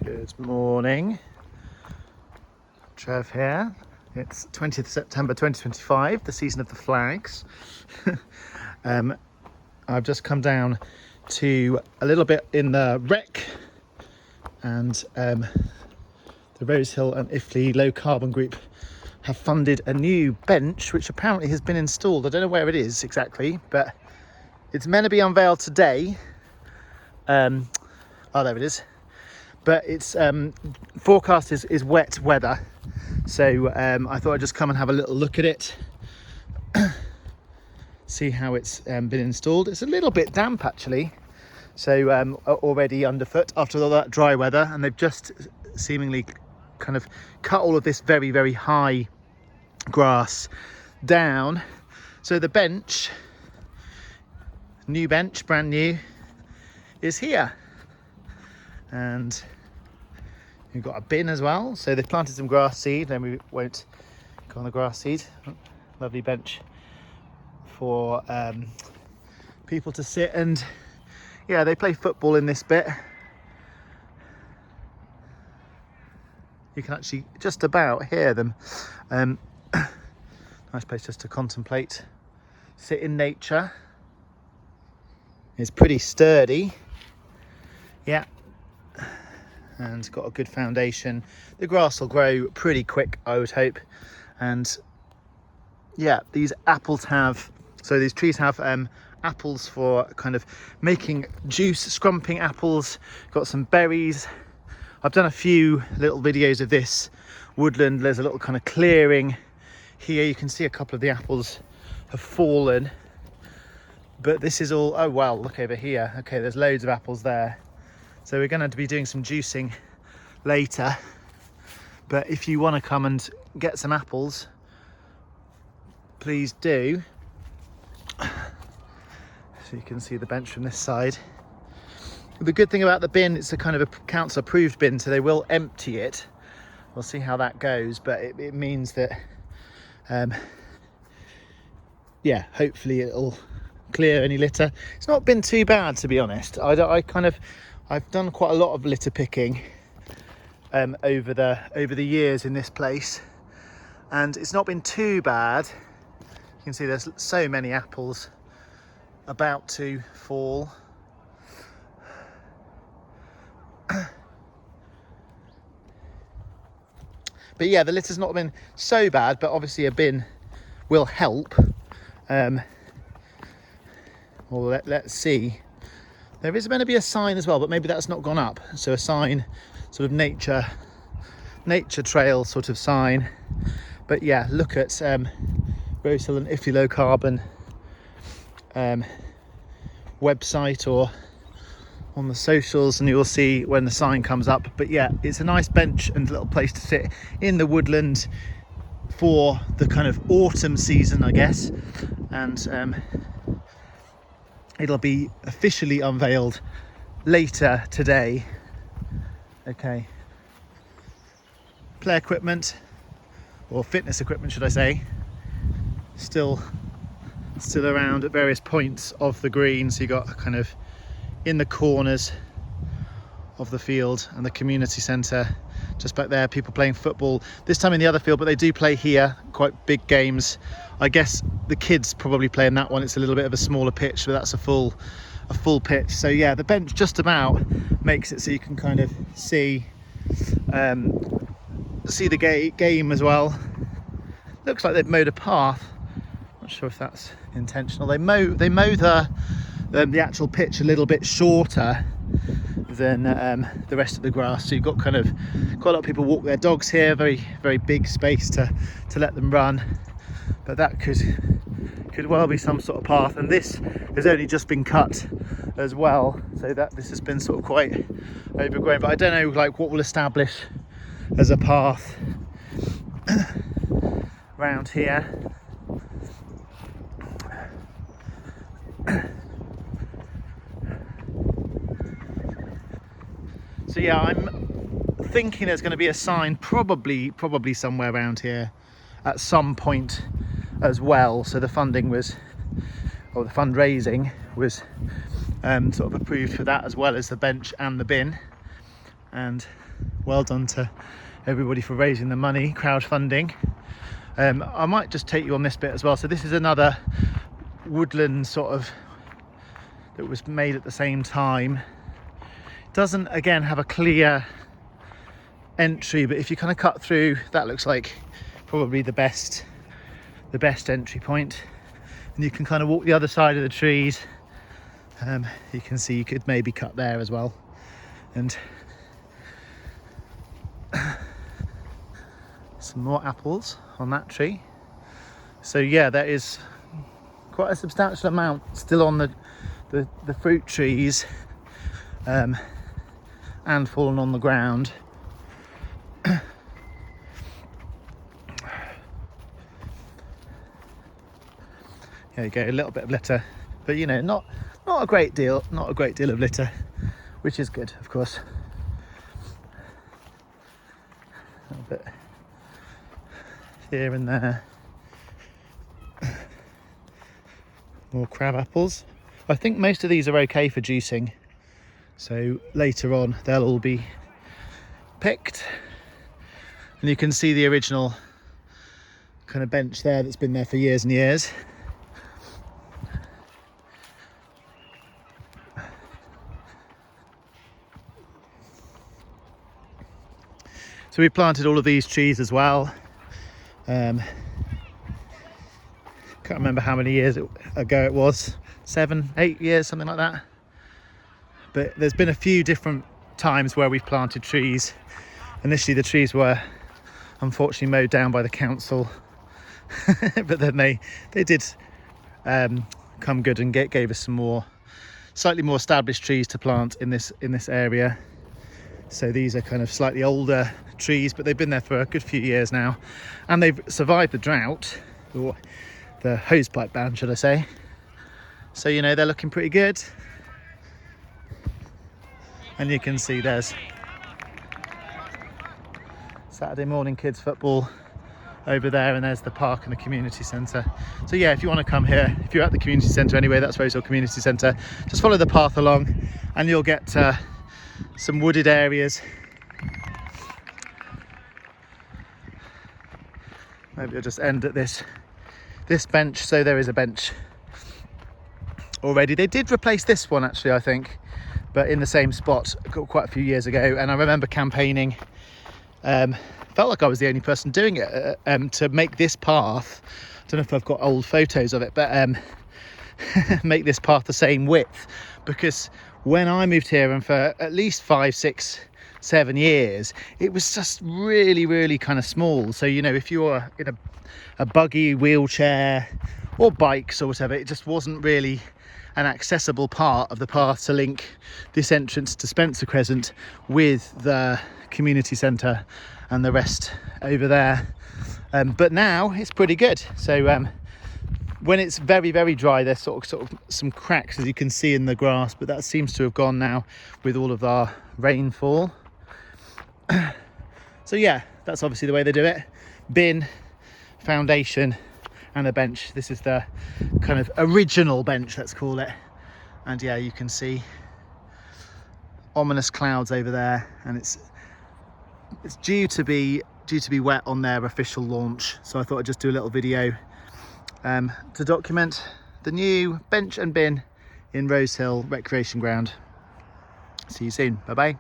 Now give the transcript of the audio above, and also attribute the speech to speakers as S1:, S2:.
S1: Good morning, Trev here. It's 20th September 2025, the season of the flags. I've just come down to a little bit in the RHILC and the RHILC and Iffley low carbon group have funded a new bench which apparently has been installed. I don't know where it is exactly, but it's meant to be unveiled today. Oh, there it is. But it's forecast is wet weather, so I thought I'd just come and have a little look at it, see how it's been installed. It's a little bit damp actually, so already underfoot after all that dry weather, and they've just seemingly kind of cut all of this very, very high grass down. So the bench, new bench, brand new, is here. And you've got a bin as well, so they've planted some grass seed, and we won't go on the grass seed. Lovely bench for people to sit, and yeah, they play football in this bit. You can actually just about hear them. Nice place just to contemplate, sit in nature. It's pretty sturdy, yeah, and got a good foundation. The grass will grow pretty quick, I would hope. And yeah, these apples have, so these trees have apples for kind of making juice, scrumping apples. Got some berries. I've done a few little videos of this woodland. There's a little kind of clearing here. You can see a couple of the apples have fallen, but this is all, oh well, look over here. Okay, there's loads of apples there. So we're going to be doing some juicing later, but if you want to come and get some apples, please do. So you can see the bench from this side. The good thing about the bin, it's a kind of a council approved bin, so they will empty it. We'll see how that goes, but it means that yeah, hopefully it'll clear any litter. It's not been too bad, to be honest. I've done quite a lot of litter picking over the years in this place, and it's not been too bad. You can see there's so many apples about to fall. But yeah, the litter's not been so bad, but obviously a bin will help. Well, let's see. There is going to be a sign as well, but maybe that's not gone up. So a sign, sort of nature trail sort of sign. But yeah, look at RHILC and Iffley low carbon website or on the socials, and you'll see when the sign comes up. But yeah, it's a nice bench and a little place to sit in the woodland for the kind of autumn season, I guess. And it'll be officially unveiled later today. Okay. Play equipment, or fitness equipment should I say, still around at various points of the green. So you got kind of in the corners of the field, and the community centre just back there, people playing football, this time in the other field, but they do play here, quite big games. I guess the kids probably play in that one. It's a little bit of a smaller pitch, but that's a full pitch. So yeah, the bench just about makes it so you can kind of see the game as well. Looks like they've mowed a path. Not sure if that's intentional. They mow the actual pitch a little bit shorter than the rest of the grass, so you've got kind of quite a lot of people walk their dogs here. Very, very big space to let them run, but that could well be some sort of path. And this has only just been cut as well, so that this has been sort of quite overgrown, but I don't know like what will establish as a path around here. So yeah, I'm thinking there's going to be a sign probably somewhere around here at some point as well. So the funding was, or the fundraising was sort of approved for that, as well as the bench and the bin. and well done to everybody for raising the money, crowdfunding. I might just take you on this bit as well. So this is another woodland sort of that was made at the same time. Doesn't again have a clear entry, but if you kind of cut through, that looks like probably the best entry point. And you can kind of walk the other side of the trees. You can see you could maybe cut there as well. And some more apples on that tree. So yeah, there is quite a substantial amount still on the fruit trees, and fallen on the ground. There you go, a little bit of litter, but you know, not a great deal of litter, which is good, of course. A little bit here and there. More crab apples. I think most of these are okay for juicing, so later on they'll all be picked. And you can see the original kind of bench there that's been there for years and years. So we planted all of these trees as well. Can't remember how many years ago it was, 7, 8 years, something like that. But there's been a few different times where we've planted trees. Initially the trees were unfortunately mowed down by the council, but then they did come good and gave us some slightly more established trees to plant in this area. So these are kind of slightly older trees, but they've been there for a good few years now, and they've survived the drought, or the hosepipe ban, should I say. So you know, they're looking pretty good. And you can see there's Saturday morning kids football over there, and there's the park and the community centre. So yeah, if you want to come here, if you're at the community centre anyway, that's RHILC Community Centre, just follow the path along and you'll get some wooded areas. Maybe I'll just end at this bench. So there is a bench already. They did replace this one actually, I think, but in the same spot quite a few years ago. And I remember campaigning, felt like I was the only person doing it, to make this path, I don't know if I've got old photos of it, but make this path the same width, because when I moved here, and for at least 5, 6, 7 years, it was just really kind of small. So you know, if you're in a buggy, wheelchair or bikes or whatever, it just wasn't really an accessible part of the path to link this entrance to Spencer Crescent with the community centre and the rest over there. But now it's pretty good. So when it's very dry, there's sort of some cracks, as you can see in the grass, but that seems to have gone now with all of our rainfall. So yeah, that's obviously the way they do it. Bin, foundation and a bench. This is the kind of original bench, let's call it. And yeah, you can see ominous clouds over there, and it's due to be wet on their official launch. So I thought I'd just do a little video to document the new bench and bin in Rose Hill Recreation Ground. See you soon. Bye bye.